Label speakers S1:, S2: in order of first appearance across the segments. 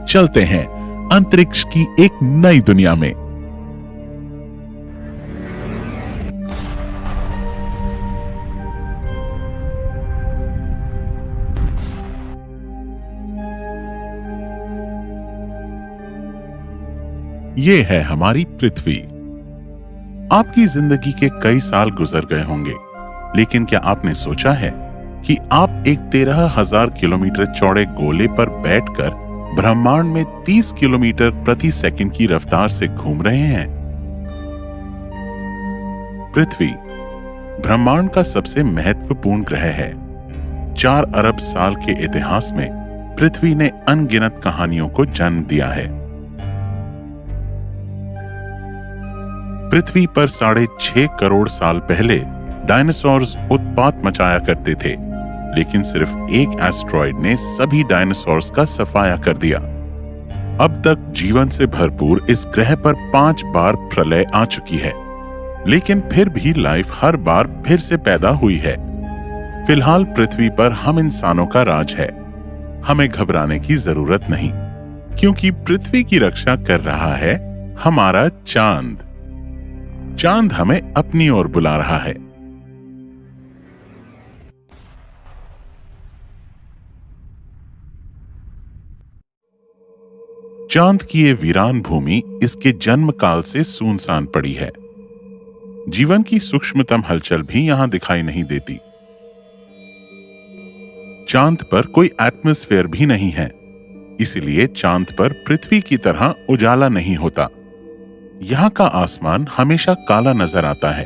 S1: चलते हैं अंतरिक्ष की एक नई दुनिया में। ये है हमारी पृथ्वी। आपकी जिंदगी के कई साल गुजर गए होंगे, लेकिन क्या आपने सोचा है कि आप एक 13,000 किलोमीटर चौड़े गोले पर बैठकर ब्रह्मांड में 30 किलोमीटर प्रति सेकंड की रफ्तार से घूम रहे हैं? पृथ्वी ब्रह्मांड का सबसे महत्वपूर्ण ग्रह है। 4 अरब साल के इतिहास में पृथ्वी ने अनगिनत कहानियों को जन्म दिया है। पृथ्वी पर 6.5 करोड़ साल पहले डायनासोर्स उत्पात मचाया करते थे, लेकिन सिर्फ एक एस्ट्रॉयड ने सभी डायनासोर्स का सफाया कर दिया। अब तक जीवन से भरपूर इस ग्रह पर 5 बार प्रलय आ चुकी है, लेकिन फिर भी लाइफ हर बार फिर से पैदा हुई है। फिलहाल पृथ्वी पर हम इंसानों का राज है। हमें घबराने की जरूरत नहीं, क्योंकि पृथ्वी की रक्षा कर रहा है हमारा चांद। चांद हमें अपनी ओर बुला रहा है। चांद की ये वीरान भूमि इसके जन्म काल से सुनसान पड़ी है। जीवन की सूक्ष्मतम हलचल भी यहां दिखाई नहीं देती। चांद पर कोई एटमॉस्फेयर भी नहीं है, इसलिए चांद पर पृथ्वी की तरह उजाला नहीं होता। यहां का आसमान हमेशा काला नजर आता है।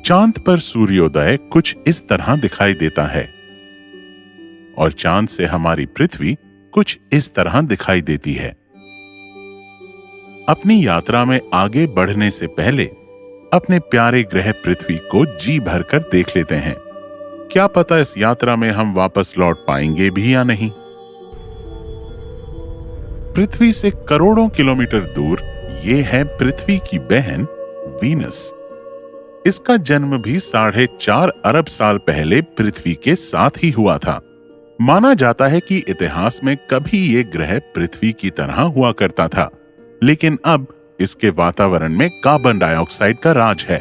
S1: चांद पर सूर्योदय कुछ इस तरह दिखाई देता है और चांद से हमारी पृथ्वी कुछ इस तरह दिखाई देती है। अपनी यात्रा में आगे बढ़ने से पहले अपने प्यारे ग्रह पृथ्वी को जी भरकर देख लेते हैं। क्या पता इस यात्रा में हम वापस लौट पाएंगे भी या नहीं। पृथ्वी से करोड़ों किलोमीटर दूर ये है पृथ्वी की बहन वीनस। इसका जन्म भी 4.5 अरब साल पहले पृथ्वी के साथ ही हुआ था। माना जाता है कि इतिहास में कभी ये ग्रह पृथ्वी की तरह हुआ करता था, लेकिन अब इसके वातावरण में कार्बन डाइऑक्साइड का राज है।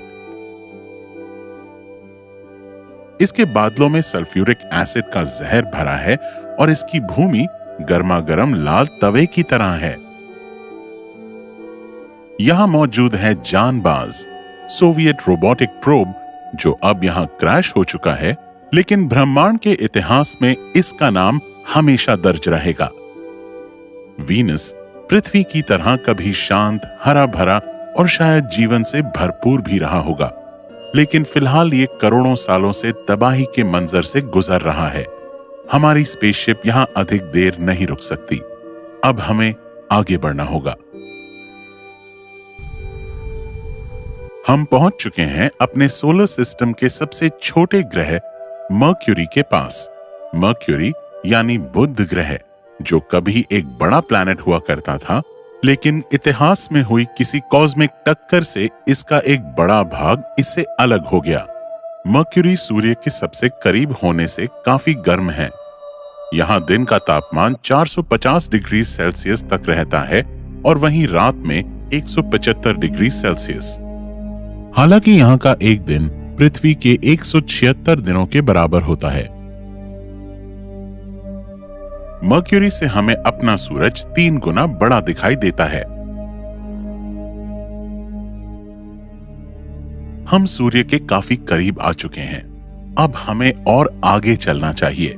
S1: इसके बादलों में सल्फ्यूरिक एसिड का जहर भरा है और इसकी भूमि गर्मा-गर्म लाल तवे की तरह है। यहां मौजूद है जानबाज सोवियत रोबोटिक प्रोब, जो अब यहां क्रैश हो चुका है, लेकिन ब्रह्मांड के इतिहास में इसका नाम हमेशा दर्ज रहेगा। वीनस पृथ्वी की तरह कभी शांत, हरा भरा और शायद जीवन से भरपूर भी रहा होगा, लेकिन फिलहाल ये करोड़ों सालों से तबाही के मंजर से गुजर रहा है। हमारी स्पेसशिप यहां अधिक देर नहीं रुक सकती। अब हमें आगे बढ़ना होगा। हम पहुंच चुके हैं अपने सोलर सिस्टम के सबसे छोटे ग्रह मर्क्यूरी के पास। मर्क्यूरी यानी बुध ग्रह, जो कभी एक बड़ा प्लैनेट हुआ करता था, लेकिन इतिहास में हुई किसी कॉस्मिक टक्कर से इसका एक बड़ा भाग इससे अलग हो गया। मर्क्यूरी सूर्य के सबसे करीब होने से काफी गर्म है। यहाँ दिन का तापमान 450 डिग्री सेल्सियस तक रहता है और वहीं रात में 175 डिग्री सेल्सियस। हालांकि यहाँ का एक दिन पृथ्वी के 176 दिनों के बराबर होता है। मर्क्यूरी से हमें अपना सूरज 3 गुना बड़ा दिखाई देता है। हम सूर्य के काफी करीब आ चुके हैं। अब हमें और आगे चलना चाहिए।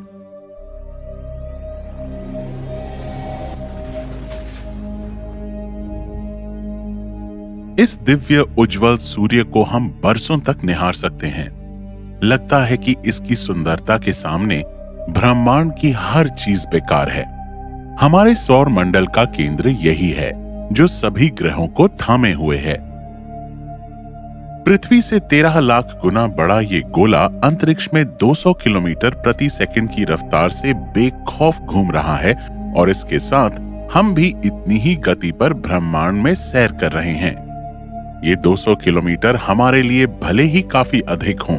S1: इस दिव्य उज्जवल सूर्य को हम बरसों तक निहार सकते हैं। लगता है कि इसकी सुंदरता के सामने ब्रह्मांड की हर चीज बेकार है। हमारे सौर मंडल का केंद्र यही है, जो सभी ग्रहों को थामे हुए है। पृथ्वी से 13 लाख गुना बड़ा ये गोला अंतरिक्ष में 200 किलोमीटर प्रति सेकंड की रफ्तार से बेखौफ घूम रहा है और इसके साथ हम भी इतनी ही गति पर ब्रह्मांड में सैर कर रहे हैं। ये 200 किलोमीटर हमारे लिए भले ही काफी अधिक हों,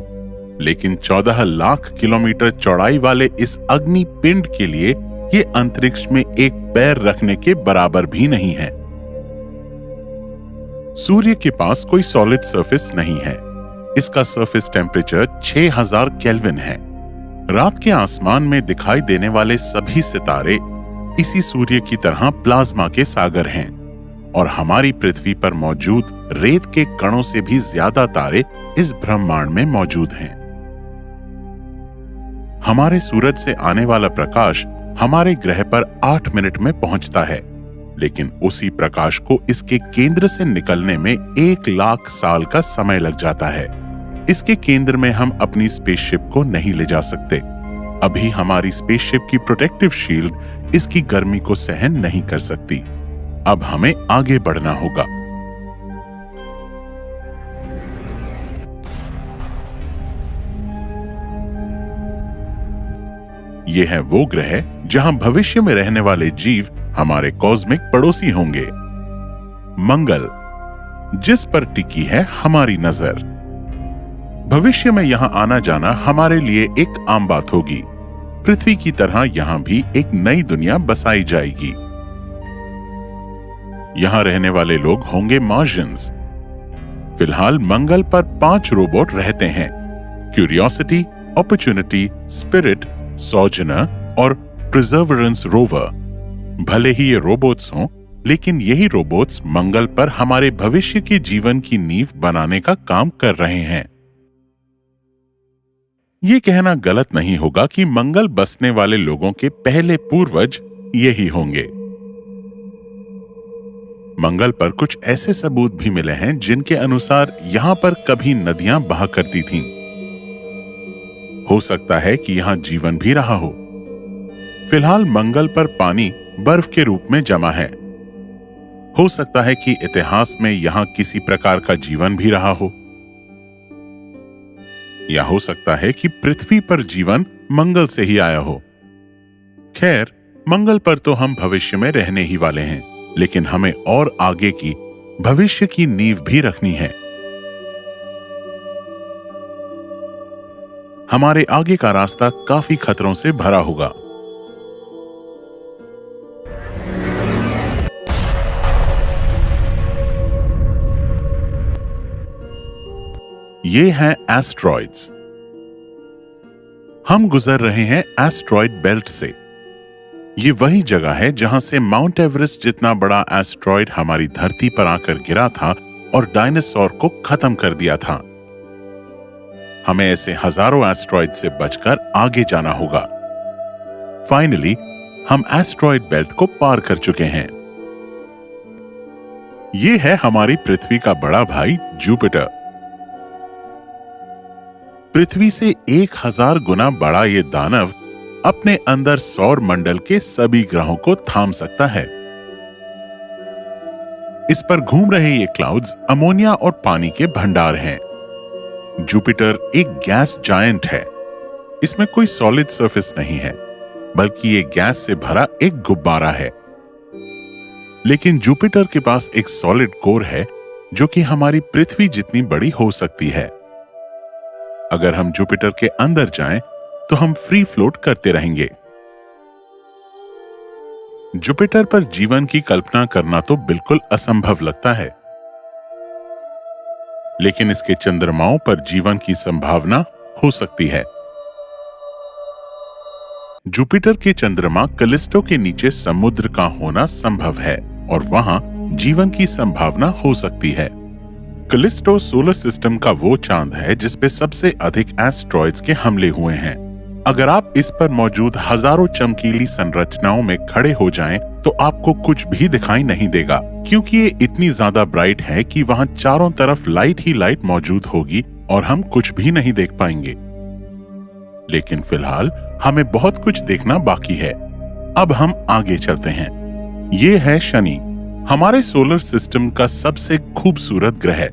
S1: लेकिन 14 लाख किलोमीटर चौड़ाई वाले इस अग्नि पिंड के लिए ये अंतरिक्ष में एक पैर रखने के बराबर भी नहीं है। सूर्य के पास कोई सॉलिड सरफेस नहीं है। इसका सरफेस टेम्परेचर 6000 केल्विन है। रात के आसमान में दिखाई देने वाले सभी सितारे इसी सूर्य की तरह प्लाज्मा के सागर हैं और हमारी पृथ्वी पर मौजूद रेत के कणों से भी ज्यादा तारे इस ब्रह्मांड में मौजूद हैं। हमारे सूरज से आने वाला प्रकाश हमारे ग्रह पर 8 मिनट में पहुंचता है, लेकिन उसी प्रकाश को इसके केंद्र से निकलने में 1 लाख साल का समय लग जाता है। इसके केंद्र में हम अपनी स्पेसशिप को नहीं ले जा सकते। अभी हमारी स्पेसशिप की प्रोटेक्टिव शील्ड इसकी गर्मी को सहन नहीं कर सकती। अब हमें आगे बढ़ना होगा। ये है वो ग्रह जहां भविष्य में रहने वाले जीव हमारे कॉस्मिक पड़ोसी होंगे। मंगल, जिस पर टिकी है हमारी नजर। भविष्य में यहां आना जाना हमारे लिए एक आम बात होगी। पृथ्वी की तरह यहां भी एक नई दुनिया बसाई जाएगी। यहां रहने वाले लोग होंगे मार्शियंस। फिलहाल मंगल पर 5 रोबोट रहते हैं: क्यूरियोसिटी, अपॉर्चुनिटी, स्पिरिट, सोजर्नर और प्रिजर्वेरेंस रोवर। भले ही ये रोबोट्स हों, लेकिन यही रोबोट्स मंगल पर हमारे भविष्य के जीवन की नींव बनाने का काम कर रहे हैं। ये कहना गलत नहीं होगा कि मंगल बसने वाले लोगों के पहले पूर्वज यही होंगे। मंगल पर कुछ ऐसे सबूत भी मिले हैं जिनके अनुसार यहां पर कभी नदियां बहा करती थीं। हो सकता है कि यहां जीवन भी रहा हो। फिलहाल मंगल पर पानी बर्फ के रूप में जमा है। हो सकता है कि इतिहास में यहां किसी प्रकार का जीवन भी रहा हो, या हो सकता है कि पृथ्वी पर जीवन मंगल से ही आया हो। खैर, मंगल पर तो हम भविष्य में रहने ही वाले हैं, लेकिन हमें और आगे की भविष्य की नींव भी रखनी है। हमारे आगे का रास्ता काफी खतरों से भरा होगा। ये हैं एस्ट्रॉइड्स। हम गुजर रहे हैं एस्ट्रॉइड बेल्ट से। ये वही जगह है जहां से माउंट एवरेस्ट जितना बड़ा एस्ट्रॉइड हमारी धरती पर आकर गिरा था और डायनासोर को खत्म कर दिया था। हमें ऐसे हजारों एस्ट्रॉइड से बचकर आगे जाना होगा। फाइनली हम एस्ट्रॉइड बेल्ट को पार कर चुके हैं। ये है हमारी पृथ्वी का बड़ा भाई जुपिटर। पृथ्वी से 1000 गुना बड़ा ये दानव अपने अंदर सौर मंडल के सभी ग्रहों को थाम सकता है। इस पर घूम रहे ये क्लाउड्स अमोनिया और पानी के भंडार हैं। जुपिटर एक गैस जायंट है। इसमें कोई सॉलिड सरफेस नहीं है, बल्कि ये गैस से भरा एक गुब्बारा है। लेकिन जुपिटर के पास एक सॉलिड कोर है जो कि हमारी पृथ्वी जितनी बड़ी हो सकती है। अगर हम जुपिटर के अंदर जाएं, तो हम फ्री फ्लोट करते रहेंगे। जुपिटर पर जीवन की कल्पना करना तो बिल्कुल असंभव लगता है, लेकिन इसके चंद्रमाओं पर जीवन की संभावना हो सकती है। जुपिटर के चंद्रमा कैलिस्टो के नीचे समुद्र का होना संभव है और वहां जीवन की संभावना हो सकती है। कैलिस्टो सोलर सिस्टम का वो चांद है जिस पे सबसे अधिक एस्ट्रॉइड्स के हमले हुए हैं। अगर आप इस पर मौजूद हजारों चमकीली संरचनाओं में खड़े हो जाएं, तो आपको कुछ भी दिखाई नहीं देगा, क्योंकि ये इतनी ज्यादा ब्राइट है कि वहां चारों तरफ लाइट ही लाइट मौजूद होगी और हम कुछ भी नहीं देख पाएंगे। लेकिन फिलहाल हमें बहुत कुछ देखना बाकी है। अब हम आगे चलते हैं। ये है शनि, हमारे सोलर सिस्टम का सबसे खूबसूरत ग्रह।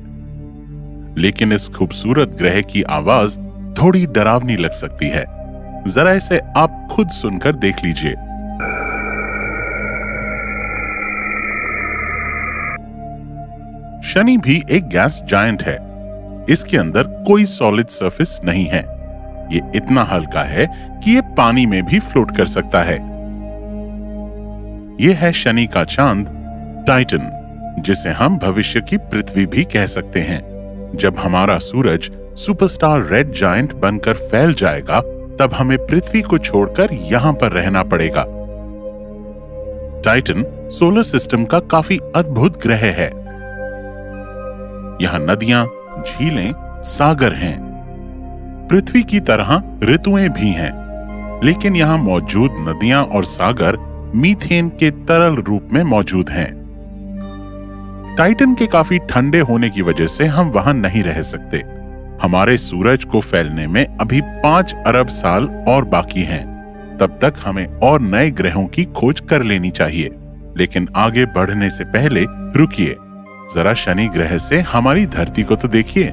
S1: लेकिन इस खूबसूरत ग्रह की आवाज थोड़ी डरावनी लग सकती है। जरा इसे आप खुद सुनकर देख लीजिए। शनि भी एक गैस जायंट है। इसके अंदर कोई सॉलिड सरफेस नहीं है। ये इतना हल्का है कि ये पानी में भी फ्लोट कर सकता है। ये है शनि का चांद टाइटन, जिसे हम भविष्य की पृथ्वी भी कह सकते हैं। जब हमारा सूरज सुपरस्टार रेड जायंट बनकर फैल जाएगा, तब हमें पृथ्वी को छोड़कर यहां पर रहना पड़ेगा। टाइटन सोलर सिस्टम का काफी अद्भुत ग्रह है। यहां नदियां, झीलें, सागर हैं। पृथ्वी की तरह ऋतुएं भी हैं, लेकिन यहां मौजूद नदियां और सागर मीथेन के तरल रूप में मौजूद हैं। टाइटन के काफी ठंडे होने की वजह से हम वहां नहीं रह सकते। हमारे सूरज को फैलने में अभी 5 अरब साल और बाकी हैं। तब तक हमें और नए ग्रहों की खोज कर लेनी चाहिए। लेकिन आगे बढ़ने से पहले रुकिए, जरा शनि ग्रह से हमारी धरती को तो देखिए।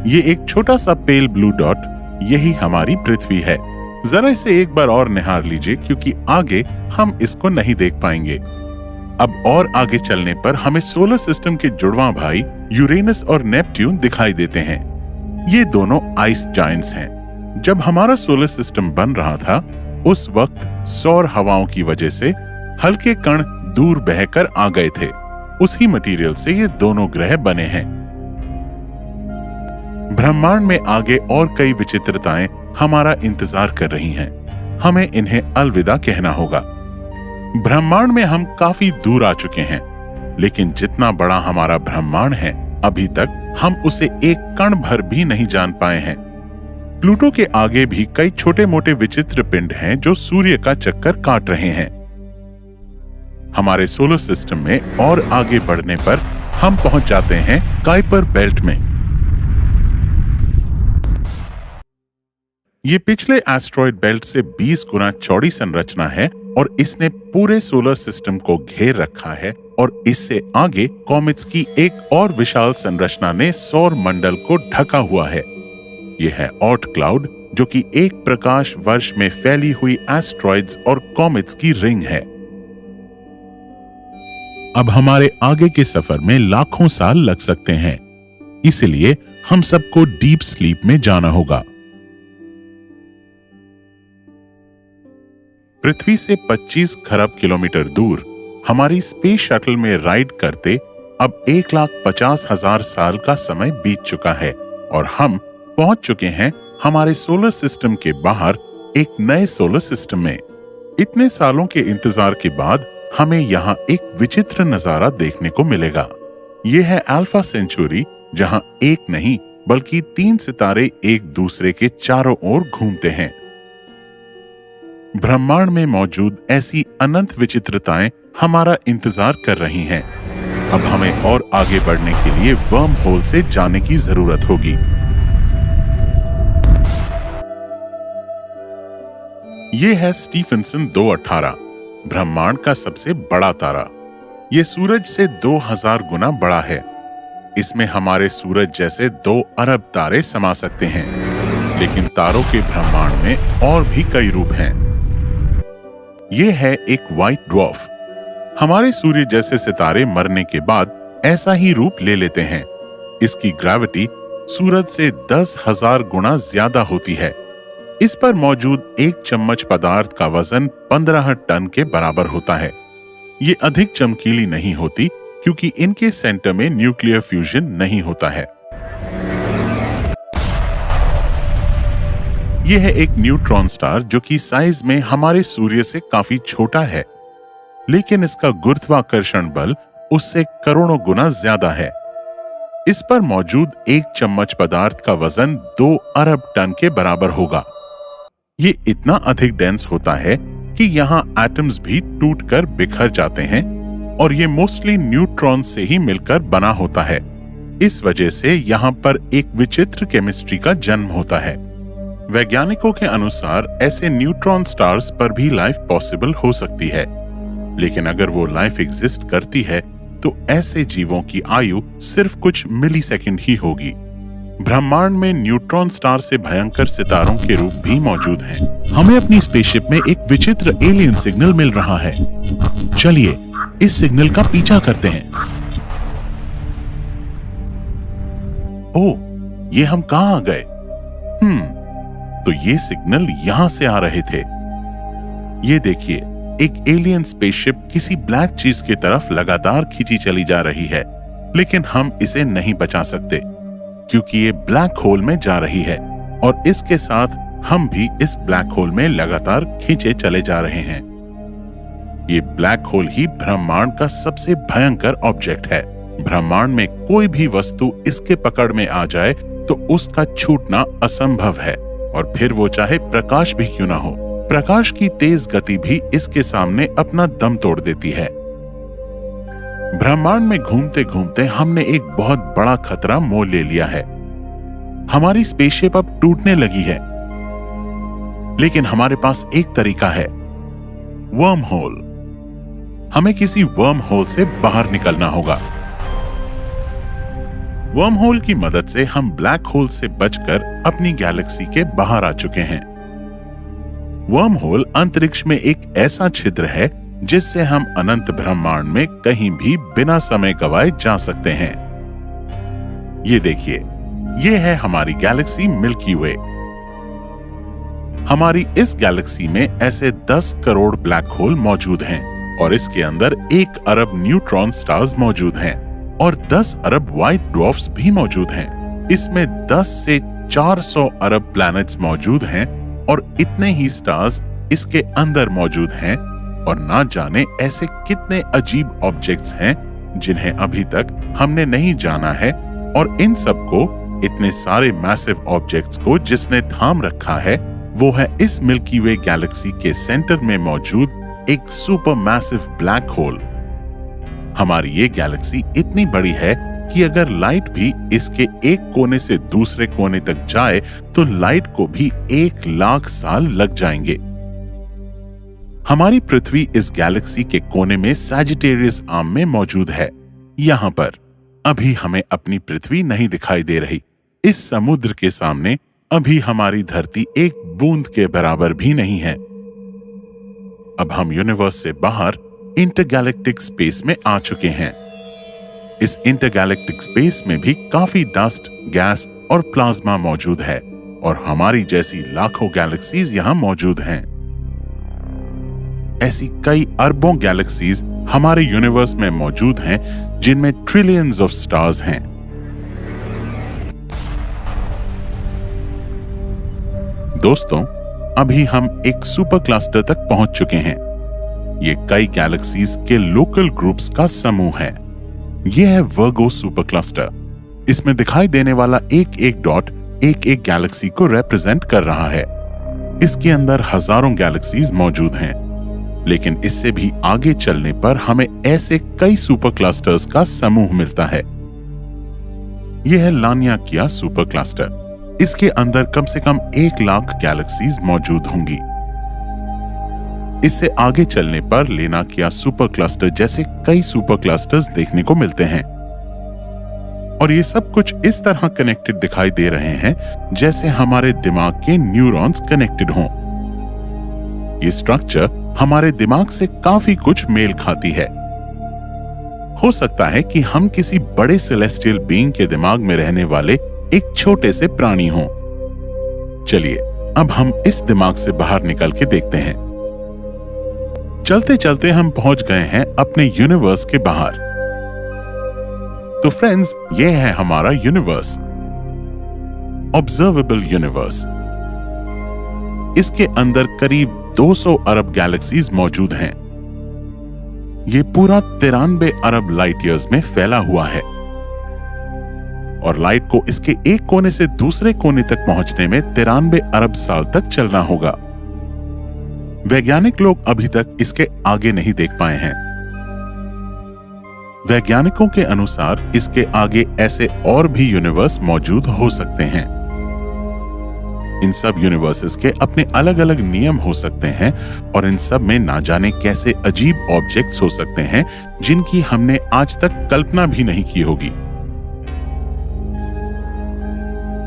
S1: ये एक छोटा सा पेल ब्लू डॉट, यही हमारी पृथ्वी है। जरा इसे एक बार और निहार लीजिए, क्योंकि आगे हम इसको नहीं देख पाएंगे। अब और आगे चलने पर हमें सोलर सिस्टम के जुड़वां भाई यूरेनस और नेपट्यून दिखाई देते हैं। ये दोनों आइस जायंट्स हैं। जब हमारा सोलर सिस्टम बन रहा था, उस वक्त सौर हवाओं की वजह से हल्के कण दूर बहकर आ गए थे। उसी मटेरियल से ये दोनों ग्रह बने हैं। ब्रह्मांड में आगे और कई विचित्रताएं हमारा इंतजार कर रही हैं। हमें इन्हें अलविदा कहना होगा। ब्रह्मांड में हम काफी दूर आ चुके हैं, लेकिन जितना बड़ा हमारा ब्रह्मांड है, अभी तक हम उसे एक कण भर भी नहीं जान पाए हैं। प्लूटो के आगे भी कई छोटे मोटे विचित्र पिंड हैं जो सूर्य का चक्कर काट रहे हैं। हमारे सोलर सिस्टम में और आगे बढ़ने पर हम पहुंच जाते हैं काइपर बेल्ट में। ये पिछले एस्ट्रॉयड बेल्ट से 20 गुना चौड़ी संरचना है और इसने पूरे सोलर सिस्टम को घेर रखा है। और इससे आगे कॉमेट्स की एक और विशाल संरचना ने सौर मंडल को ढका हुआ है। यह है ऑर्ट क्लाउड, जो कि एक प्रकाश वर्ष में फैली हुई एस्ट्रॉइड्स और कॉमेट्स की रिंग है। अब हमारे आगे के सफर में लाखों साल लग सकते हैं, इसलिए हम सबको डीप स्लीप में जाना होगा। पृथ्वी से 25 खरब किलोमीटर दूर हमारी स्पेस शटल में राइड करते अब 1,50,000 साल का समय बीत चुका है और हम पहुंच चुके हैं हमारे सोलर सिस्टम के बाहर एक नए सोलर सिस्टम में। इतने सालों के इंतजार के बाद हमें यहाँ एक विचित्र नजारा देखने को मिलेगा। यह है अल्फा सेंचुरी, जहाँ एक नहीं बल्कि 3 सितारे एक दूसरे के चारों ओर घूमते हैं। ब्रह्मांड में मौजूद ऐसी अनंत विचित्रताएं हमारा इंतजार कर रही हैं। अब हमें और आगे बढ़ने के लिए वर्म होल से जाने की जरूरत होगी। यह है स्टीफनसन 218, ब्रह्मांड का सबसे बड़ा तारा। यह सूरज से 2000 गुना बड़ा है। इसमें हमारे सूरज जैसे 2 अरब तारे समा सकते हैं, लेकिन तारों के ब्रह्मांड में और भी कई रूप हैं। यह है एक व्हाइट ड्वार्फ। हमारे सूर्य जैसे सितारे मरने के बाद ऐसा ही रूप ले लेते हैं। इसकी ग्रेविटी सूरज से 10,000 गुना ज्यादा होती है। इस पर मौजूद एक चम्मच पदार्थ का वजन 15 टन के बराबर होता है। ये अधिक चमकीली नहीं होती क्योंकि इनके सेंटर में न्यूक्लियर फ्यूजन नहीं होता है। यह है एक न्यूट्रॉन स्टार जो कि साइज में हमारे सूर्य से काफी छोटा है, लेकिन इसका गुरुत्वाकर्षण बल उससे करोड़ों गुना ज्यादा है। इस पर मौजूद एक चम्मच पदार्थ का वजन 2 अरब टन के बराबर होगा। ये इतना अधिक डेंस होता है कि यहाँ एटम्स भी टूटकर बिखर जाते हैं और ये मोस्टली न्यूट्रॉन से ही मिलकर बना होता है। इस वजह से यहाँ पर एक विचित्र केमिस्ट्री का जन्म होता है। वैज्ञानिकों के अनुसार ऐसे न्यूट्रॉन स्टार्स पर भी लाइफ पॉसिबल हो सकती है, लेकिन अगर वो लाइफ एग्जिस्ट करती है तो ऐसे जीवों की आयु सिर्फ कुछ मिलीसेकंड ही होगी। ब्रह्मांड में न्यूट्रॉन स्टार से भयंकर सितारों के रूप भी मौजूद हैं। हमें अपनी स्पेसशिप में एक विचित्र एलियन सिग्नल मिल रहा है। चलिए इस सिग्नल का पीछा करते हैं। ओह, ये हम कहां आ गए? तो ये सिग्नल यहां से आ रहे थे। ये देखिए, एक एलियन स्पेसशिप किसी ब्लैक चीज की तरफ लगातार खींची चली जा रही है, लेकिन हम इसे नहीं बचा सकते क्योंकि ये ब्लैक होल में जा रही है और इसके साथ हम भी इस ब्लैक होल में लगातार खींचे चले जा रहे हैं। ये ब्लैक होल ही ब्रह्मांड का सबसे भयंकर ऑब्जेक्ट है। ब्रह्मांड में कोई भी वस्तु इसके पकड़ में आ जाए तो उसका छूटना असंभव है, और फिर वो चाहे प्रकाश भी क्यों ना हो। प्रकाश की तेज गति भी इसके सामने अपना दम तोड़ देती है। ब्रह्मांड में घूमते घूमते हमने एक बहुत बड़ा खतरा मोल ले लिया है। हमारी स्पेसशिप अब टूटने लगी है, लेकिन हमारे पास एक तरीका है, वर्म होल। हमें किसी वर्म होल से बाहर निकलना होगा। वर्म होल की मदद से हम ब्लैक होल से बचकर अपनी गैलेक्सी के बाहर आ चुके हैं। वर्म होल अंतरिक्ष में एक ऐसा छिद्र है जिससे हम अनंत ब्रह्मांड में कहीं भी बिना समय गवाए जा सकते हैं। ये देखिए, ये है हमारी गैलेक्सी मिल्की वे। हमारी इस गैलेक्सी में ऐसे 10 करोड़ ब्लैक होल मौजूद हैं और इसके अंदर 1 अरब न्यूट्रॉन स्टार्स मौजूद हैं और 10 अरब व्हाइट ड्वार्फ्स भी मौजूद हैं। इसमें 10 से 400 अरब प्लैनेट्स मौजूद हैं और इतने ही स्टार्स इसके अंदर मौजूद हैं, और ना जाने ऐसे कितने अजीब ऑब्जेक्ट्स हैं जिन्हें अभी तक हमने नहीं जाना है। और इन सबको, इतने सारे मैसिव ऑब्जेक्ट्स को जिसने थाम रखा है वो है इस मिल्की वे गैलेक्सी के सेंटर में मौजूद एक सुपर मैसिव ब्लैक होल। हमारी ये गैलेक्सी इतनी बड़ी है कि अगर लाइट भी इसके एक कोने से दूसरे कोने तक जाए तो लाइट को भी 1 लाख साल लग जाएंगे। हमारी पृथ्वी इस गैलेक्सी के कोने में सैजिटेरियस आर्म में मौजूद है। यहाँ पर अभी हमें अपनी पृथ्वी नहीं दिखाई दे रही। इस समुद्र के सामने अभी हमारी धरती एक बूंद के बराबर भी नहीं है। अब हम यूनिवर्स से बाहर इंटरगैलेक्टिक स्पेस में आ चुके हैं। इस इंटरगैलेक्टिक स्पेस में भी काफी डस्ट, गैस और प्लाज्मा मौजूद है और हमारी जैसी लाखों गैलेक्सीज यहाँ मौजूद हैं। ऐसी कई अरबों गैलेक्सीज हमारे यूनिवर्स में मौजूद हैं जिनमें ट्रिलियंस ऑफ स्टार्स हैं। दोस्तों, अभी हम एक सुपर क्लस्टर तक पहुंच चुके हैं। ये कई गैलेक्सीज के लोकल ग्रुप्स का समूह है। यह है वर्गो सुपर क्लस्टर। इसमें दिखाई देने वाला एक एक डॉट एक एक गैलेक्सी को रिप्रेजेंट कर रहा है। इसके अंदर हजारों गैलेक्सीज मौजूद हैं, लेकिन इससे भी आगे चलने पर हमें ऐसे कई सुपर क्लस्टर्स का समूह मिलता है। यह है लानियाकिया सुपर क्लस्टर। इसके अंदर कम से कम 1 लाख गैलेक्सीज मौजूद होंगी। इससे आगे चलने पर लेनाकिया सुपर क्लस्टर जैसे कई सुपर क्लस्टर्स देखने को मिलते हैं, और ये सब कुछ इस तरह कनेक्टेड दिखाई दे रहे हैं जैसे हमारे दिमाग के न्यूरॉन्स कनेक्टेड हों। ये स्ट्रक्चर हमारे दिमाग से काफी कुछ मेल खाती है। हो सकता है कि हम किसी बड़े सेलेस्टियल बीइंग के दिमाग में रहने वाले एक छोटे से प्राणी हों। चलिए अब हम इस दिमाग से बाहर निकल के देखते हैं। चलते चलते हम पहुंच गए हैं अपने यूनिवर्स के बाहर। तो फ्रेंड्स, ये है हमारा यूनिवर्स, ऑब्जर्वेबल यूनिवर्स। इसके अंदर करीब 200 अरब गैलेक्सीज मौजूद हैं। ये पूरा 93 अरब लाइट ईयर्स में फैला हुआ है, और लाइट को इसके एक कोने से दूसरे कोने तक पहुंचने में 93 अरब साल तक चलना होगा। वैज्ञानिक लोग अभी तक इसके आगे नहीं देख पाए हैं। वैज्ञानिकों के अनुसार इसके आगे ऐसे और भी यूनिवर्स मौजूद हो सकते हैं। इन सब यूनिवर्सेस के अपने अलग अलग नियम हो सकते हैं, और इन सब में ना जाने कैसे अजीब ऑब्जेक्ट्स हो सकते हैं जिनकी हमने आज तक कल्पना भी नहीं की होगी।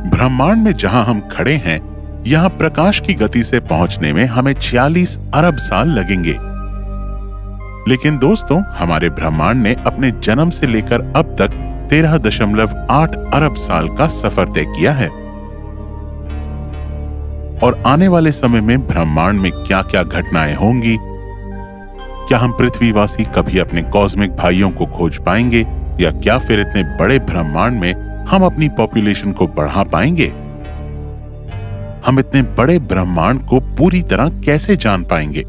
S1: ब्रह्मांड में जहां हम खड़े हैं, यहां प्रकाश की गति से पहुंचने में हमें 46 अरब साल लगेंगे। लेकिन दोस्तों, हमारे ब्रह्मांड ने अपने जन्म से लेकर अब तक 13.8 अरब साल का सफर तय किया है। और आने वाले समय में ब्रह्मांड में क्या क्या घटनाएं होंगी, क्या हम पृथ्वीवासी कभी अपने कॉस्मिक भाइयों को खोज पाएंगे, या क्या फिर इतने बड़े ब्रह्मांड में हम अपनी पॉपुलेशन को बढ़ा पाएंगे? हम इतने बड़े ब्रह्मांड को पूरी तरह कैसे जान पाएंगे?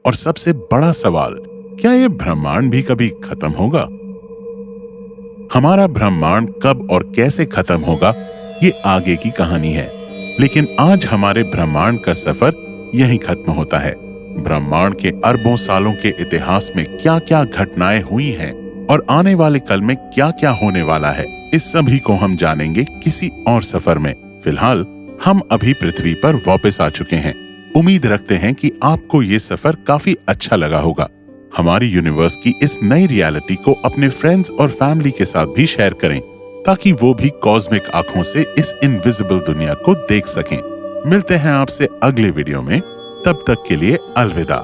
S1: और सबसे बड़ा सवाल, क्या यह ब्रह्मांड भी कभी खत्म होगा? हमारा ब्रह्मांड कब और कैसे खत्म होगा, ये आगे की कहानी है। लेकिन आज हमारे ब्रह्मांड का सफर यहीं खत्म होता है। ब्रह्मांड के अरबों सालों के इतिहास में क्या क्या घटनाएं हुई हैं और आने वाले कल में क्या क्या होने वाला है, इस सभी को हम जानेंगे किसी और सफर में। फिलहाल हम अभी पृथ्वी पर वापस आ चुके हैं। उम्मीद रखते हैं कि आपको ये सफर काफी अच्छा लगा होगा। हमारी यूनिवर्स की इस नई रियलिटी को अपने फ्रेंड्स और फैमिली के साथ भी शेयर करें, ताकि वो भी कॉस्मिक आंखों से इस इनविजिबल दुनिया को देख सकें। मिलते हैं आपसे अगले वीडियो में, तब तक के लिए अलविदा।